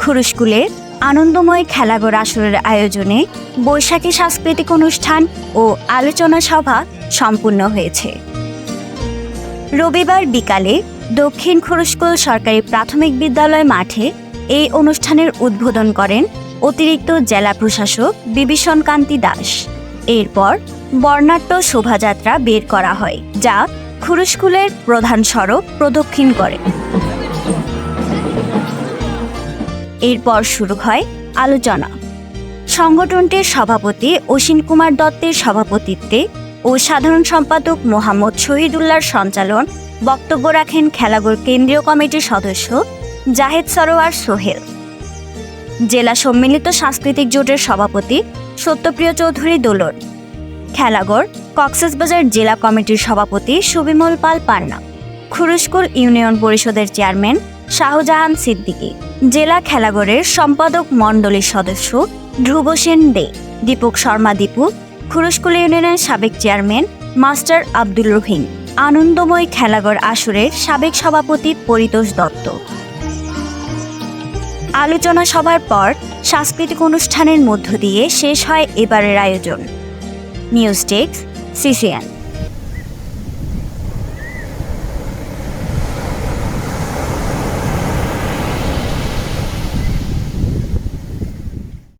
খুরুশকুলের আনন্দময় খেলাঘর আসরের আয়োজনে বৈশাখী সাংস্কৃতিক অনুষ্ঠান ও আলোচনা সভা সম্পূর্ণ হয়েছে। রবিবার বিকালে দক্ষিণ খুরুশকুল সরকারি প্রাথমিক বিদ্যালয় মাঠে এই অনুষ্ঠানের উদ্বোধন করেন অতিরিক্ত জেলা প্রশাসক বিভীষণ কান্তি দাস। এরপর বর্ণাঢ্য শোভাযাত্রা বের করা হয়, যা খুরুশকুলের প্রধান সড়ক প্রদক্ষিণ করে। এরপর শুরু হয় আলোচনা। সংগঠনটির সভাপতি অসীম কুমার দত্তের সভাপতিত্বে ও সাধারণ সম্পাদক মোহাম্মদ শহীদুল্লাহর সঞ্চালন বক্তব্য রাখেন খেলাঘর কেন্দ্রীয় কমিটির সদস্য জাহেদ সরোয়ার সোহেল। জেলা সম্মিলিত সাংস্কৃতিক জোটের সভাপতি সত্যপ্রিয় চৌধুরী দোলন, খেলাঘর কক্সবাজার জেলা কমিটির সভাপতি সুবিমল পাল পান্না, খুরুশকুল ইউনিয়ন পরিষদের চেয়ারম্যান শাহজাহান সিদ্দিকী, জেলা খেলাঘরের সম্পাদক মণ্ডলীর সদস্য ধ্রুব সেন দে, দীপক শর্মা দীপু, খুরুশকুল ইউনিয়নের সাবেক চেয়ারম্যান মাস্টার আব্দুল রহিম, আনন্দময় খেলাঘর আসরের সাবেক সভাপতি পরিতোষ দত্ত। আলোচনা সভার পর সাংস্কৃতিক অনুষ্ঠানের মধ্য দিয়ে শেষ হয় এবারের আয়োজন। News desk, CCN.